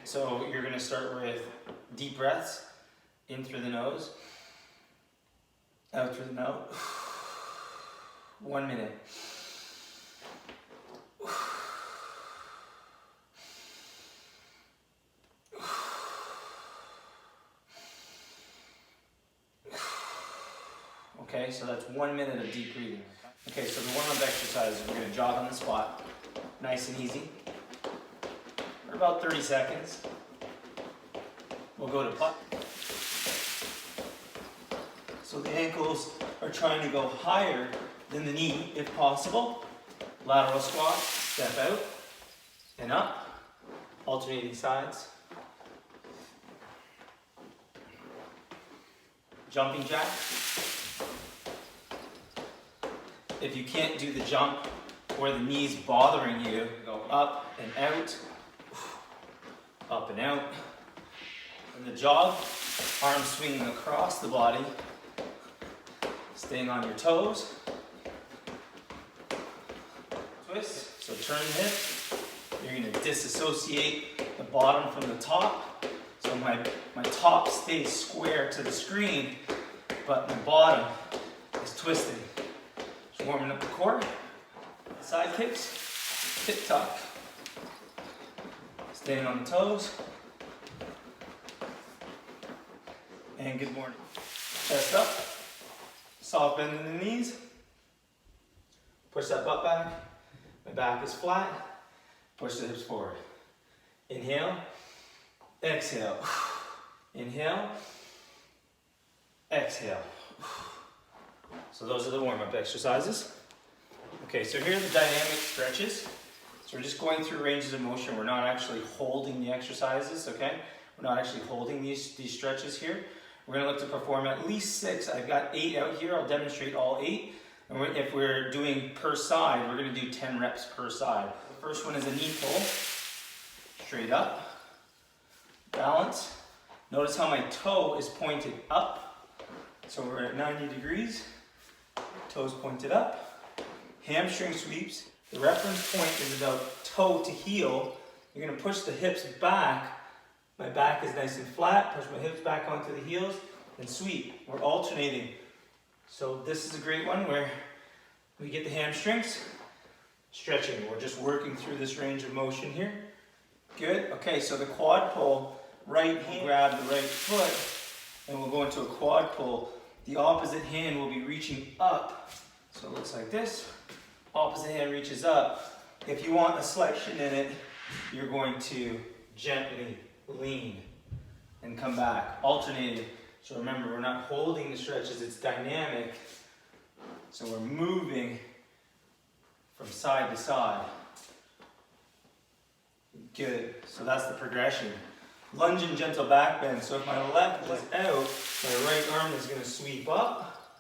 So you're gonna start with deep breaths, in through the nose, out through the mouth. 1 minute. Okay, so that's 1 minute of deep breathing. Okay, so the warm-up exercises, we're gonna jog on the spot, nice and easy, for about 30 seconds. We'll go to putt. So the ankles are trying to go higher than the knee, if possible. Lateral squat, step out and up, alternating sides. Jumping jack. If you can't do the jump or the knee's bothering you, go up and out, up and out. And the jog, arms swinging across the body, staying on your toes. Twist, so turn the hips. You're gonna disassociate the bottom from the top. So my top stays square to the screen, but my bottom is twisting. Just warming up the core. Side kicks, hip tuck. Staying on the toes. And good morning. Chest up. Soft bend in the knees. Push that butt back. My back is flat. Push the hips forward. Inhale. Exhale. Inhale. Exhale. So those are the warm-up exercises. Okay, so here are the dynamic stretches. So we're just going through ranges of motion. We're not actually holding the exercises, okay? We're not actually holding these stretches here. We're gonna look to perform at least 6. I've got 8 out here. I'll demonstrate all 8. And if we're doing per side, we're gonna do 10 reps per side. The first one is a knee pull. Straight up. Balance. Notice how my toe is pointed up. So we're at 90 degrees. Toes pointed up. Hamstring sweeps. The reference point is about toe to heel. You're gonna push the hips back. My back is nice and flat. Push my hips back onto the heels and sweep. We're alternating. So this is a great one where we get the hamstrings stretching. We're just working through this range of motion here. Good. Okay, so the quad pull, right hand, grab the right foot, and we'll go into a quad pull. The opposite hand will be reaching up. So it looks like this. Opposite hand reaches up. If you want a selection in it, you're going to gently lean and come back, alternating. So remember, we're not holding the stretches, it's dynamic. So we're moving from side to side. Good, so that's the progression. Lunge and gentle back bend. So if my left is out, my right arm is gonna sweep up,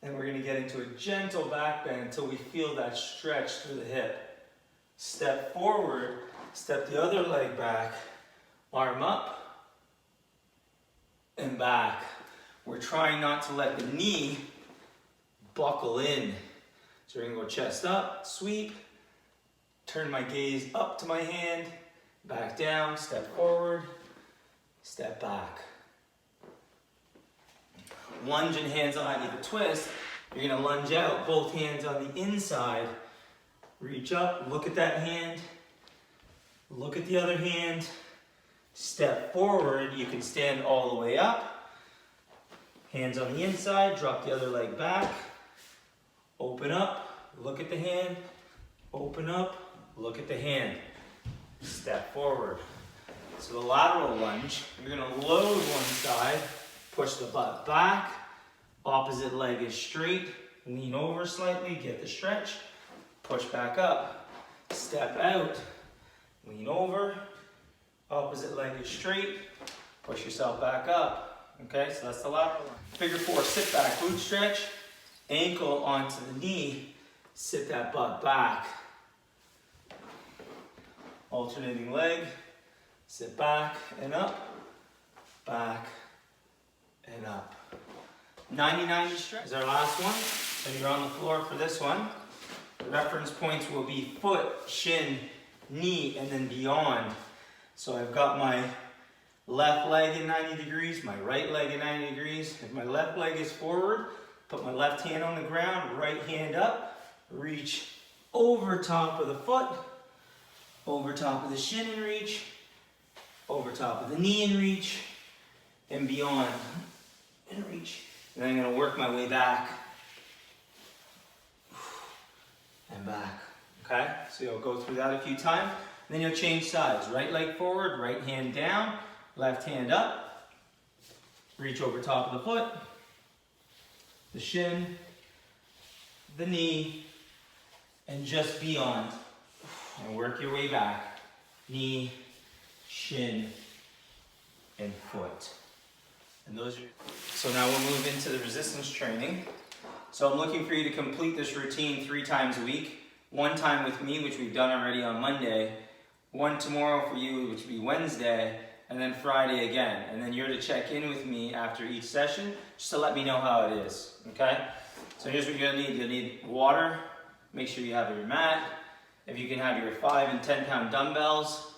and we're gonna get into a gentle back bend until we feel that stretch through the hip. Step forward, step the other leg back, arm up and back. We're trying not to let the knee buckle in. So we're gonna go chest up, sweep, turn my gaze up to my hand, back down, step forward, step back. Lunge and hands on the twist. You're gonna lunge out, both hands on the inside. Reach up, look at that hand, look at the other hand. Step forward, you can stand all the way up. Hands on the inside, drop the other leg back. Open up, look at the hand. Open up, look at the hand. Step forward. So the lateral lunge, you're gonna load one side, push the butt back. Opposite leg is straight. Lean over slightly, get the stretch. Push back up. Step out, lean over. Opposite leg is straight. Push yourself back up. Okay, so that's the lateral one. Figure 4, sit back, glute stretch. Ankle onto the knee. Sit that butt back. Alternating leg. Sit back and up. Back and up. 90-90 stretch is our last one. So you're on the floor for this one. The reference points will be foot, shin, knee, and then beyond. So I've got my left leg at 90 degrees, my right leg at 90 degrees. If my left leg is forward, put my left hand on the ground, right hand up, reach over top of the foot, over top of the shin and reach, over top of the knee and reach, and beyond and reach. And then I'm going to work my way back and back. Okay? So you'll go through that a few times. Then you'll change sides. Right leg forward, right hand down, left hand up. Reach over top of the foot, the shin, the knee, and just beyond. And work your way back. Knee, shin, and foot. And those are. So now we'll move into the resistance training. So I'm looking for you to complete this routine 3 times a week. 1 time with me, which we've done already on Monday. 1 tomorrow for you, which will be Wednesday, and then Friday again. And then you're to check in with me after each session, just to let me know how it is, okay? So here's what you're gonna need. You'll need water. Make sure you have your mat. If you can have your 5 and 10 pound dumbbells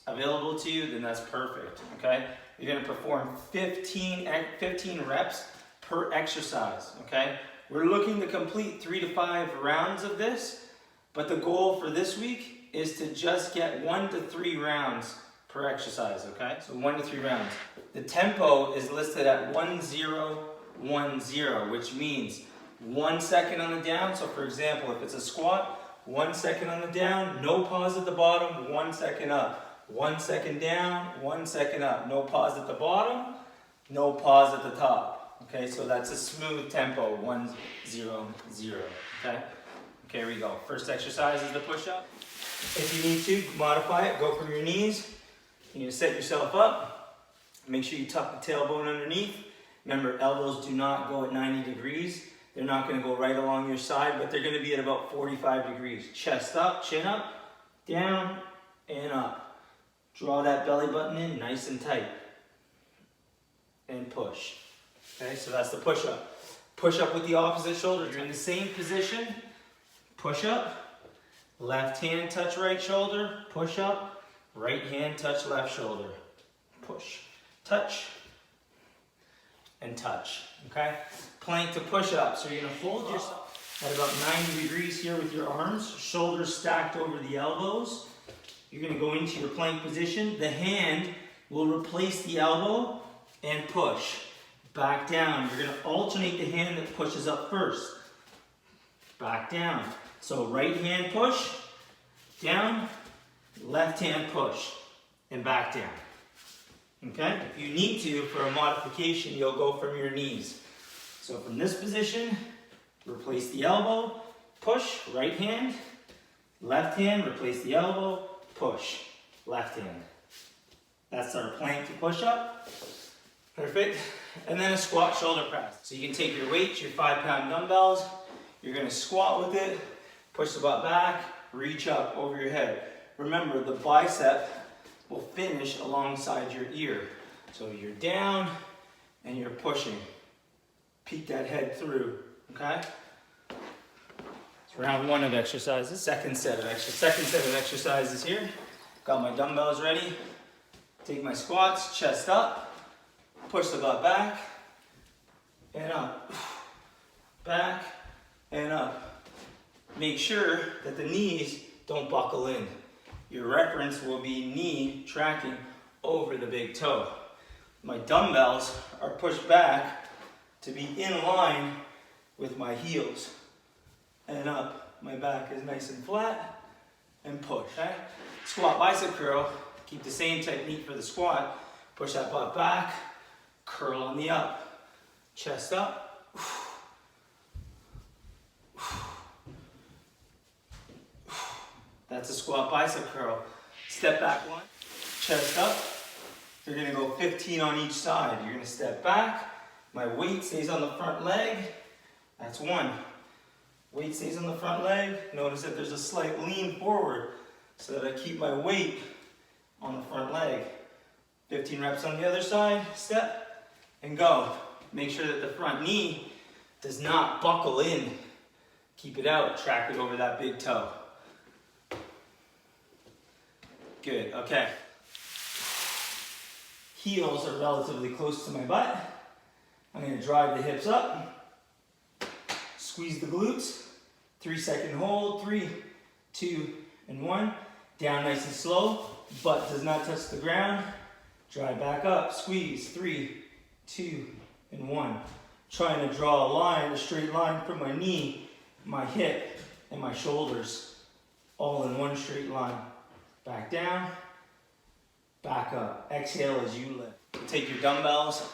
available to you, then that's perfect, okay? You're gonna perform 15 reps per exercise, okay? We're looking to complete 3 to 5 rounds of this, but the goal for this week is to just get 1 to 3 rounds per exercise, okay? So 1 to 3 rounds. The tempo is listed at 1-0-1-0, which means 1 second on the down. So for example, if it's a squat, 1 second on the down, no pause at the bottom, 1 second up. 1 second down, 1 second up. No pause at the bottom, no pause at the top. Okay, so that's a smooth tempo, 1-0-0, okay? Okay, here we go. First exercise is the push-up. If you need to, modify it, go from your knees. You need to set yourself up. Make sure you tuck the tailbone underneath. Remember, elbows do not go at 90 degrees. They're not gonna go right along your side, but they're gonna be at about 45 degrees. Chest up, chin up, down, and up. Draw that belly button in nice and tight. And push. Okay, so that's the push-up. Push-up with the opposite shoulder. You're in the same position. Push-up. Left hand touch right shoulder, push up. Right hand touch left shoulder, push, touch, and touch, okay? Plank to push up. So you're gonna hold yourself at about 90 degrees here with your arms, shoulders stacked over the elbows. You're gonna go into your plank position. The hand will replace the elbow and push. Back down. You're gonna alternate the hand that pushes up first. Back down. So right hand push, down, left hand push, and back down. Okay? If you need to, for a modification, you'll go from your knees. So from this position, replace the elbow, push, right hand, left hand, replace the elbow, push, left hand. That's our plank to push up. Perfect. And then a squat shoulder press. So you can take your weights, your 5 pound dumbbells, you're gonna squat with it, push the butt back, reach up over your head. Remember, the bicep will finish alongside your ear. So you're down and you're pushing. Peek that head through, okay? It's round 1 of exercises. Second set of exercises here. Got my dumbbells ready. Take my squats, chest up, push the butt back, and up, back, and up. Make sure that the knees don't buckle in. Your reference will be knee tracking over the big toe. My dumbbells are pushed back to be in line with my heels. And up, my back is nice and flat, and push, okay? Squat bicep curl, keep the same technique for the squat. Push that butt back, curl on the up, chest up. That's a squat bicep curl. Step back 1, chest up. You're gonna go 15 on each side. You're gonna step back. My weight stays on the front leg. That's 1. Weight stays on the front leg. Notice that there's a slight lean forward so that I keep my weight on the front leg. 15 reps on the other side. Step and go. Make sure that the front knee does not buckle in. Keep it out. Track it over that big toe. Good, okay. Heels are relatively close to my butt. I'm gonna drive the hips up. Squeeze the glutes. 3-second hold. 3, 2, and 1. Down nice and slow. Butt does not touch the ground. Drive back up. Squeeze. 3, 2, and 1. Trying to draw a line, a straight line from my knee, my hip, and my shoulders, all in one straight line. Back down, back up. Exhale as you lift. Take your dumbbells,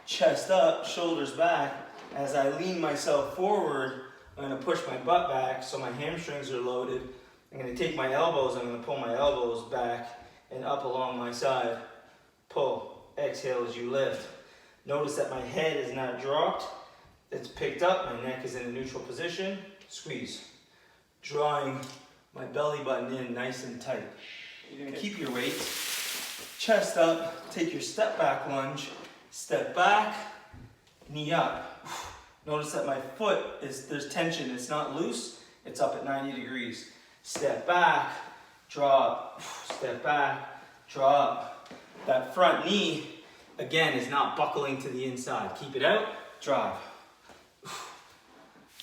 chest up, shoulders back. As I lean myself forward, I'm gonna push my butt back so my hamstrings are loaded. I'm gonna take my elbows, I'm gonna pull my elbows back and up along my side. Pull, exhale as you lift. Notice that my head is not dropped, it's picked up, my neck is in a neutral position. Squeeze. Drawing my belly button in nice and tight. You're gonna keep your weight, chest up, take your step back lunge, step back, knee up. Notice that my foot there's tension, it's not loose, it's up at 90 degrees. Step back, drop, step back, drop. That front knee, again, is not buckling to the inside. Keep it out, drive.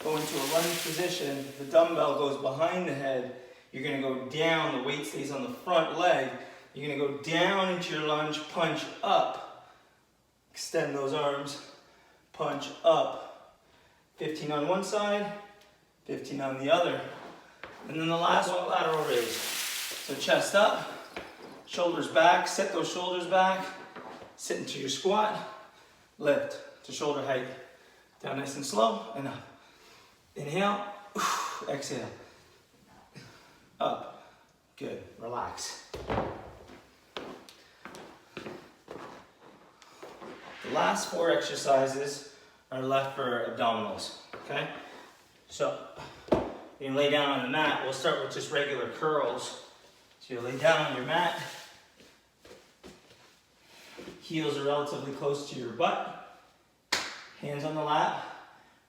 Go into a lunge position, the dumbbell goes behind the head. You're gonna go down, the weight stays on the front leg. You're gonna go down into your lunge, punch up. Extend those arms, punch up. 15 on one side, 15 on the other. And then the last one, lateral raise. So chest up, shoulders back, set those shoulders back. Sit into your squat, lift to shoulder height. Down nice and slow, and up. Inhale, exhale. Up, good, relax. The last 4 exercises are left for abdominals, okay? So, you can lay down on the mat. We'll start with just regular curls. So you lay down on your mat. Heels are relatively close to your butt. Hands on the lap.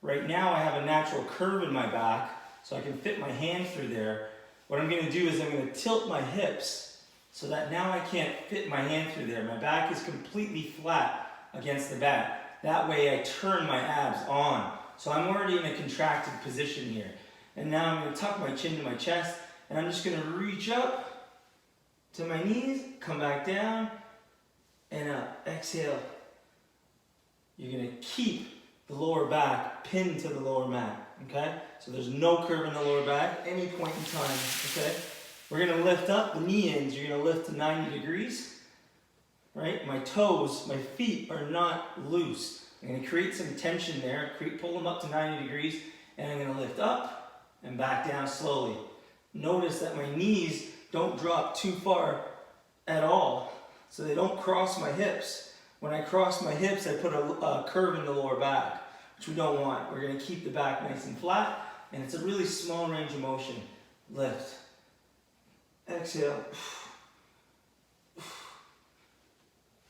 Right now I have a natural curve in my back, so I can fit my hand through there. What I'm gonna do is I'm gonna tilt my hips so that now I can't fit my hand through there. My back is completely flat against the back. That way I turn my abs on. So I'm already in a contracted position here. And now I'm gonna tuck my chin to my chest, and I'm just gonna reach up to my knees, come back down, and up. Exhale. You're gonna keep the lower back pinned to the lower mat, okay? So there's no curve in the lower back at any point in time, okay? We're gonna lift up the knee ends. You're gonna lift to 90 degrees, right? My toes, my feet are not loose. I'm gonna create some tension there, pull them up to 90 degrees, and I'm gonna lift up and back down slowly. Notice that my knees don't drop too far at all, so they don't cross my hips. When I cross my hips, I put a curve in the lower back, which we don't want. We're gonna keep the back nice and flat, and it's a really small range of motion. Lift, exhale,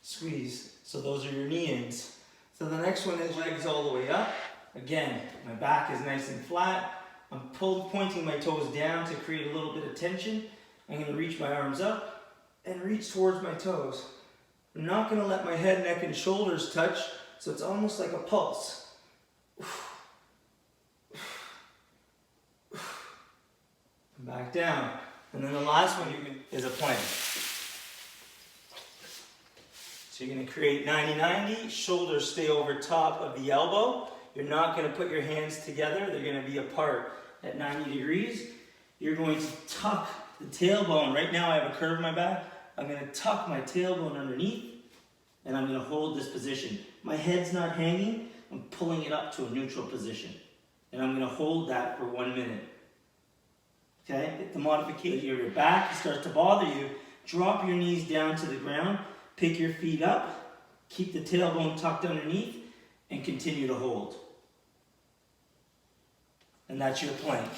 squeeze. So those are your knee ins. So the next one is legs all the way up. Again, my back is nice and flat. I'm pointing my toes down to create a little bit of tension. I'm gonna reach my arms up and reach towards my toes. I'm not going to let my head, neck, and shoulders touch, so it's almost like a pulse. Back down. And then the last one is a plank. So you're going to create 90-90, shoulders stay over top of the elbow. You're not going to put your hands together, they're going to be apart at 90 degrees. You're going to tuck the tailbone. Right now I have a curve in my back. I'm going to tuck my tailbone underneath, and I'm going to hold this position. My head's not hanging, I'm pulling it up to a neutral position. And I'm going to hold that for 1 minute. Okay? If the modification of your back starts to bother you, drop your knees down to the ground, pick your feet up, keep the tailbone tucked underneath, and continue to hold. And that's your plank.